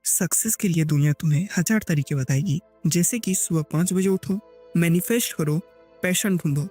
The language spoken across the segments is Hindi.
सक्सेस के लिए दुनिया तुम्हें हजार तरीके बताएगी, जैसे कि सुबह 5 बजे उठो, मैनिफेस्ट करो, पैशन ढूंढो।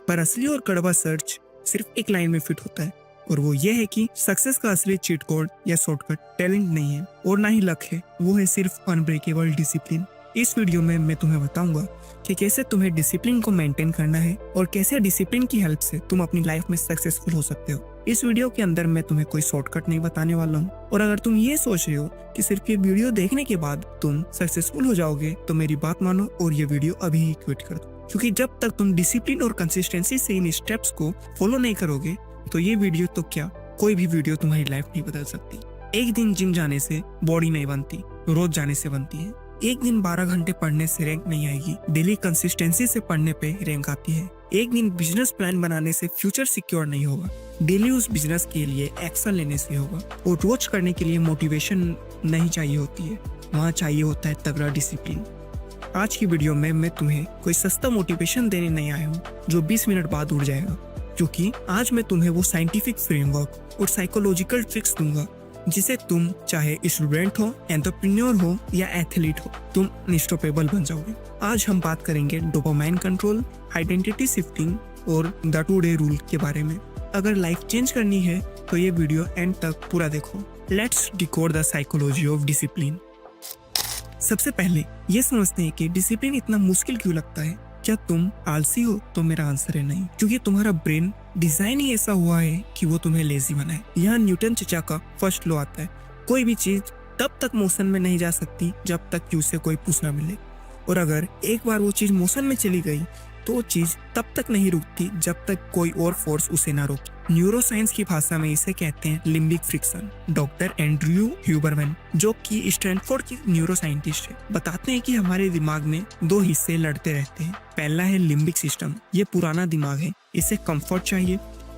पर असली और कड़वा सर्च सिर्फ एक लाइन में फिट होता है, और वो ये है कि सक्सेस का असली चीट कोड या शॉर्टकट टैलेंट नहीं है और ना ही लक है, वो है सिर्फ अनब्रेकेबल डिसिप्लिन। इस वीडियो में मैं तुम्हें बताऊंगा कि कैसे तुम्हें डिसिप्लिन को मेंटेन करना है और कैसे डिसिप्लिन की हेल्प से तुम अपनी लाइफ में सक्सेसफुल हो सकते हो। इस वीडियो के अंदर मैं तुम्हें कोई शॉर्टकट नहीं बताने वाला हूँ, और अगर तुम ये सोच रहे हो कि सिर्फ ये वीडियो देखने के बाद तुम सक्सेसफुल हो जाओगे तो मेरी बात मानो और ये वीडियो अभी ही क्विट कर दो, क्योंकि जब तक तुम डिसिप्लिन और कंसिस्टेंसी से इन स्टेप्स को फॉलो नहीं करोगे तो ये वीडियो तो क्या, कोई भी वीडियो तुम्हारी लाइफ नहीं बदल सकती। एक दिन जिम जाने से बॉडी नहीं बनती, रोज जाने से बनती है। एक दिन 12 घंटे पढ़ने से रैंक नहीं आएगी, डेली कंसिस्टेंसी से पढ़ने पे रैंक आती है। एक दिन बिजनेस प्लान बनाने से फ्यूचर सिक्योर नहीं होगा, डेली उस बिजनेस के लिए एक्शन लेने से होगा। और रोज करने के लिए मोटिवेशन नहीं चाहिए होती है, वहाँ चाहिए होता है तगड़ा डिसिप्लिन। आज की वीडियो में मैं तुम्हें कोई सस्ता मोटिवेशन देने नहीं आया हूँ जो 20 मिनट बाद उड़ जाएगा, क्योंकि आज मैं तुम्हें वो साइंटिफिक फ्रेमवर्क और साइकोलॉजिकल ट्रिक्स दूंगा जिसे तुम चाहे स्टूडेंट हो, एंटरप्रेन्योर हो या एथलीट हो, तुम अनस्टॉपेबल बन जाओगे। आज हम बात करेंगे डोपामाइन कंट्रोल, आइडेंटिटी शिफ्टिंग और द 2 डे रूल के बारे में। अगर लाइफ चेंज करनी है तो ये वीडियो एंड तक पूरा देखो। Let's decode the psychology of discipline. सबसे पहले ये समझते हैं कि डिसिप्लिन इतना मुश्किल क्यों लगता है। क्या तुम आलसी हो? तो मेरा आंसर है नहीं, क्योंकि तुम्हारा ब्रेन डिजाइन ही ऐसा हुआ है कि वो तुम्हें लेजी बनाए। यहाँ न्यूटन चचा का फर्स्ट लॉ आता है, कोई भी चीज तब तक मोशन में नहीं जा सकती जब तक कि उसे कोई पुश ना मिले, और अगर एक बार वो चीज मोशन में चली गई तो वो चीज तब तक नहीं रुकती जब तक कोई और फोर्स उसे ना रोके। न्यूरोसाइंस की भाषा में इसे कहते हैं limbic friction. Doctor Andrew Huberman, जो कि स्टैनफोर्ड की न्यूरो साइंटिस्ट है, बताते हैं कि हमारे दिमाग में 2 हिस्से लड़ते रहते हैं। पहला है लिम्बिक सिस्टम, ये पुराना दिमाग है, इसे कंफर्ट चाहिए,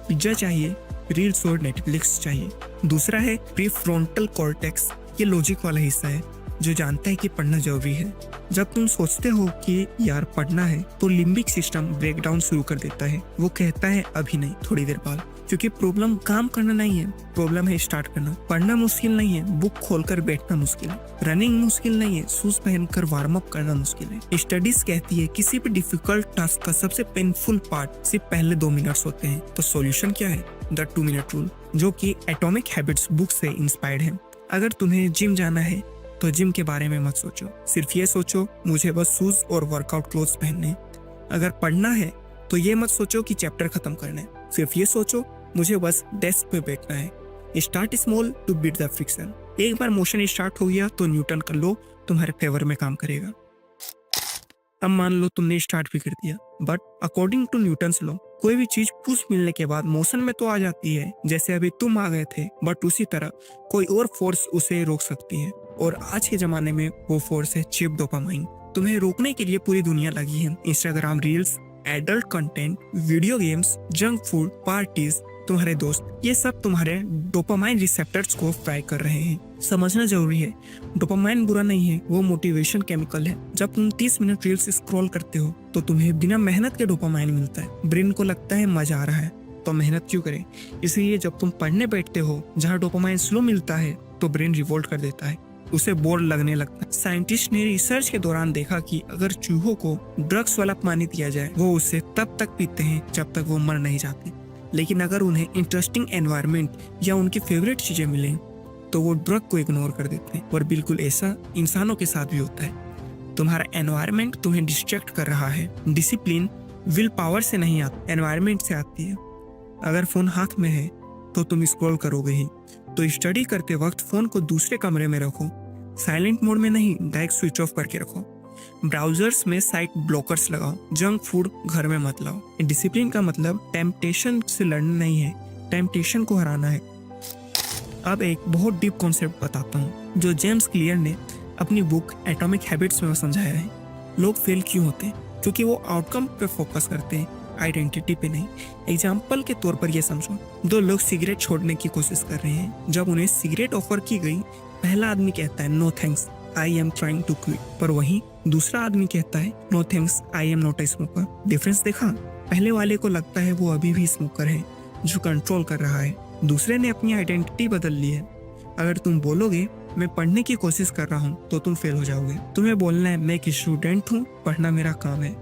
पिज्जा चाहिए, रील्स और नेटफ्लिक्स चाहिए। दूसरा है प्रीफ्रंटल कॉर्टेक्स, ये लॉजिक वाला हिस्सा है जो जानता है कि पढ़ना जरूरी है। जब तुम सोचते हो कि यार पढ़ना है तो लिम्बिक सिस्टम ब्रेकडाउन शुरू कर देता है। वो कहता है अभी नहीं, थोड़ी देर बाद, क्योंकि प्रॉब्लम काम करना नहीं है, प्रॉब्लम है स्टार्ट करना। पढ़ना मुश्किल नहीं है, बुक खोलकर बैठना मुश्किल है। रनिंग मुश्किल नहीं है, शूज पहनकर वार्म अप करना मुश्किल है। स्टडीज कहती है किसी भी डिफिकल्ट टास्क का सबसे पेनफुल पार्ट सिर्फ पहले 2 मिनट्स होते हैं। तो सॉल्यूशन क्या है? द 2 मिनट रूल, जो कि एटॉमिक हैबिट्स बुक से इंस्पायर्ड है। अगर तुम्हें जिम जाना है तो जिम के बारे में मत सोचो, सिर्फ ये सोचो मुझे बस शूज और वर्कआउट क्लोथ्स पहनने। अगर पढ़ना है तो ये मत सोचो कि चैप्टर खत्म करना है, सिर्फ ये सोचो मुझे बस डेस्क पे बैठना है। Start small to beat the friction. एक बार मोशन स्टार्ट हो गया तो न्यूटन का लॉ तुम्हारे फेवर में काम करेगा। अब मान लो तुमने स्टार्ट भी कर दिया, but according to Newton's law कोई भी चीज पुश मिलने के बाद मोशन में तो आ जाती है, जैसे अभी तुम आ गए थे, बट उसी तरह कोई और फोर्स उसे रोक सकती है। और आज के जमाने में वो फोर्स है चिप डोपामाइन। तुम्हें रोकने के लिए पूरी दुनिया लगी है। Instagram reels, adult content, video games, junk food, parties, तुम्हारे दोस्त, ये सब तुम्हारे डोपामाइन रिसेप्टर्स को फ्राई कर रहे हैं। समझना जरूरी है, डोपामाइन बुरा नहीं है, वो मोटिवेशन केमिकल है। जब तुम 30 मिनट रील्स स्क्रॉल करते हो तो तुम्हें बिना मेहनत के डोपामाइन मिलता है। ब्रेन को लगता है मजा आ रहा है, तो मेहनत क्यों करें। इसलिए जब तुम पढ़ने बैठते हो जहाँ डोपामाइन स्लो मिलता है तो ब्रेन रिवोल्ट कर देता है, उसे बोर लगने लगता है। साइंटिस्ट ने रिसर्च के दौरान देखा कि अगर चूहों को ड्रग्स वाला पानी दिया जाए वो उसे तब तक पीते हैं जब तक वो मर नहीं जाते, लेकिन अगर उन्हें इंटरेस्टिंग एनवायरनमेंट या उनकी फेवरेट चीजें मिले तो वो ड्रग को इग्नोर कर देते हैं। और बिल्कुल ऐसा इंसानों के साथ भी होता है। तुम्हारा एनवायरनमेंट तुम्हें डिस्ट्रैक्ट कर रहा है। डिसिप्लिन विल पावर से नहीं आती, एनवायरनमेंट से आती है। अगर फोन हाथ में है तो तुम स्क्रॉल करोगे ही, तो स्टडी करते वक्त फोन को दूसरे कमरे में रखो, साइलेंट मोड में नहीं, डायरेक्ट स्विच ऑफ करके रखो। ब्राउजर्स में साइट ब्लॉकर्स लगाओ, जंक फूड घर में मत लाओ। डिसिप्लिन का मतलब टेम्पटेशन से लड़ना नहीं है, टेम्पटेशन को हराना है। अब एक बहुत डीप कॉन्सेप्ट बताता हूँ जो जेम्स क्लियर ने अपनी बुक एटॉमिक हैबिट्स में समझाया है। लोग फेल क्यों होते हैं? क्योंकि वो आउटकम पे फोकस करते हैं, आइडेंटिटी पे नहीं। एग्जाम्पल के तौर पर ये समझो, 2 लोग सिगरेट छोड़ने की कोशिश कर रहे हैं। जब उन्हें सिगरेट ऑफर की गई, पहला आदमी कहता है no thanks, I am trying to quit, पर वहीं दूसरा आदमी कहता है no thanks, I am not a smoker. Difference देखा? पहले वाले को लगता है वो अभी भी स्मोकर है जो कंट्रोल कर रहा है, दूसरे ने अपनी आइडेंटिटी बदल ली है। अगर तुम बोलोगे मैं पढ़ने की कोशिश कर रहा हूँ तो तुम फेल हो जाओगे। तुम्हें बोलना है मैं एक स्टूडेंट हूँ, पढ़ना मेरा काम है।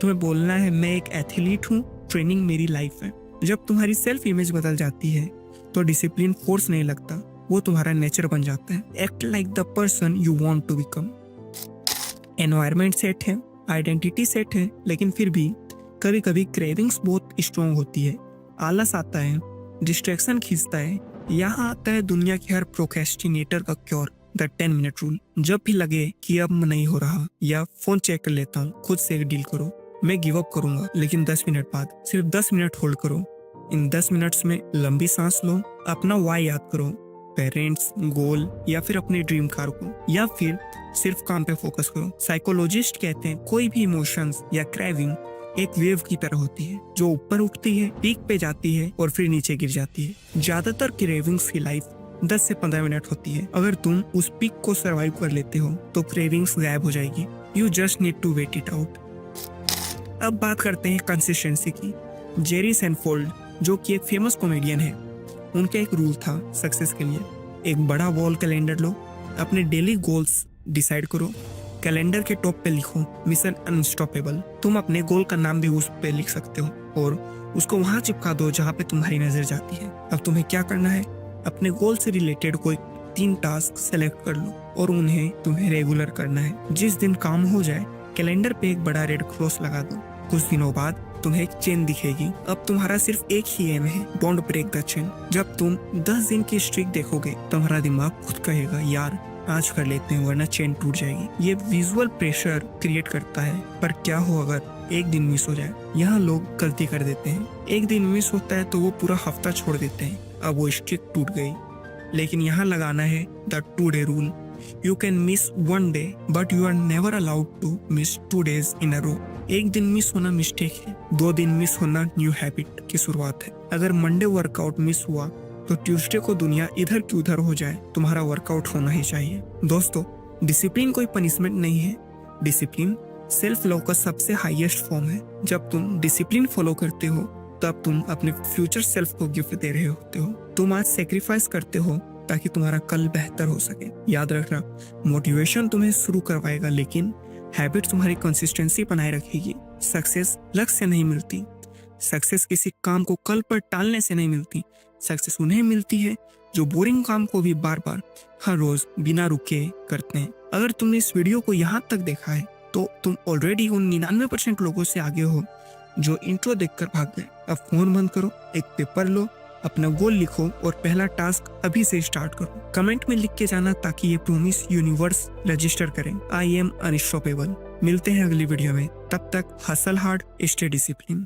तुम्हें बोलना है मैं एक एथलीट हूँ, ट्रेनिंग मेरी लाइफ है। जब तुम्हारी सेल्फ इमेज बदल जाती है तो डिसिप्लिन फोर्स नहीं लगता, वो तुम्हारा नेचर बन जाता है। Act like the person you want to become. Environment set है, आइडेंटिटी सेट है, लेकिन फिर भी कभी कभी क्रेविंग्स बहुत स्ट्रॉन्ग होती है। आलस आता है, डिस्ट्रैक्शन खींचता है, यहाँ आता है दुनिया के हर प्रोक्रेस्टिनेटर का क्योर, द 10 मिनट रूल। जब भी लगे कि अब नहीं हो रहा या फोन चेक कर लेता हूँ, खुद से एक डील करो, मैं गिव अप करूंगा लेकिन 10 मिनट बाद। सिर्फ 10 मिनट होल्ड करो। इन 10 मिनट्स में लंबी सांस लो, अपना वाई याद करो, पेरेंट्स, गोल या फिर अपने ड्रीम कार को, या फिर सिर्फ काम पे फोकस करो। साइकोलॉजिस्ट कहते हैं कोई भी इमोशंस या क्रेविंग एक वेव की तरह होती है जो ऊपर उठती है, पीक पे जाती है और फिर नीचे गिर जाती है। ज्यादातर क्रेविंग्स की लाइफ 10 से 15 मिनट होती है। अगर तुम उस पीक को सरवाइव कर लेते हो तो क्रेविंग्स गायब हो जाएगी। You just need to wait it out. अब बात करते हैं कंसिस्टेंसी की। जेरी सेनफोल्ड, जो कि एक फेमस कॉमेडियन है, उनका एक रूल था सक्सेस के लिए। एक बड़ा वॉल कैलेंडर लो, अपने डेली गोल्स डिसाइड करो, कैलेंडर के टॉप पे लिखो मिशन अनस्टॉपेबल। तुम अपने गोल का नाम भी उस पे लिख सकते हो और उसको वहां चिपका दो जहां पे तुम्हारी नजर जाती है। अब तुम्हें क्या करना है, अपने गोल से रिलेटेड कोई 3 टास्क सेलेक्ट कर लो और उन्हें तुम्हें रेगुलर करना है। जिस दिन काम हो जाए कैलेंडर पे एक बड़ा रेड क्रॉस लगा दो। कुछ दिनों बाद तुम्हें एक चेन दिखेगी। अब तुम्हारा सिर्फ एक ही एम है, डोंट ब्रेक द चेन। जब तुम 10 दिन की स्ट्रिक देखोगे तुम्हारा दिमाग खुद कहेगा यार आज कर लेते हैं वरना चेन टूट जाएगी। ये विजुअल प्रेशर क्रिएट करता है। पर क्या हो अगर एक दिन मिस हो जाए? यहाँ लोग गलती कर देते हैं। एक दिन मिस होता है तो वो पूरा हफ्ता छोड़ देते हैं। अब वो स्ट्रिक टूट गई। लेकिन यहाँ लगाना है the 2 day rule. You can miss 1 day but you are never allowed to miss 2 days in a row. एक दिन मिस होना मिस्टेक है, 2 दिन मिस होना न्यू हैबिट की शुरुआत है। अगर मंडे वर्कआउट मिस हुआ तो ट्यूसडे को दुनिया इधर की उधर हो जाए, तुम्हारा वर्कआउट होना ही चाहिए। दोस्तों, डिसिप्लिन कोई पनिशमेंट नहीं है। डिसिप्लिन सेल्फ लव का सबसे हाईएस्ट फॉर्म है। जब तुम डिसिप्लिन फॉलो करते हो तब तुम अपने फ्यूचर सेल्फ को गिफ्ट दे रहे होते हो। तुम आज सेक्रीफाइस करते हो ताकि तुम्हारा कल बेहतर हो सके। याद रखना, मोटिवेशन तुम्हें शुरू करवाएगा लेकिन हैबिट तुम्हारी कंसिस्टेंसी बनाए रखेगी। सक्सेस लक्ष्य से नहीं मिलती, सक्सेस किसी काम को कल पर टालने से नहीं मिलती। सक्सेस उन्हें मिलती है जो बोरिंग काम को भी बार बार हर रोज बिना रुके करते हैं। अगर तुमने इस वीडियो को यहाँ तक देखा है तो तुम ऑलरेडी उन 99% लोगों से आगे हो जो इंट्रो देखकर भाग गए। अब फोन बंद करो, एक पेपर लो, अपना गोल लिखो और पहला टास्क अभी से स्टार्ट करो। कमेंट में लिख के जाना ताकि ये प्रॉमिस यूनिवर्स रजिस्टर करें। I am unstoppable. मिलते हैं अगली वीडियो में, तब तक हसल हार्ड, स्टे डिसिप्लिन।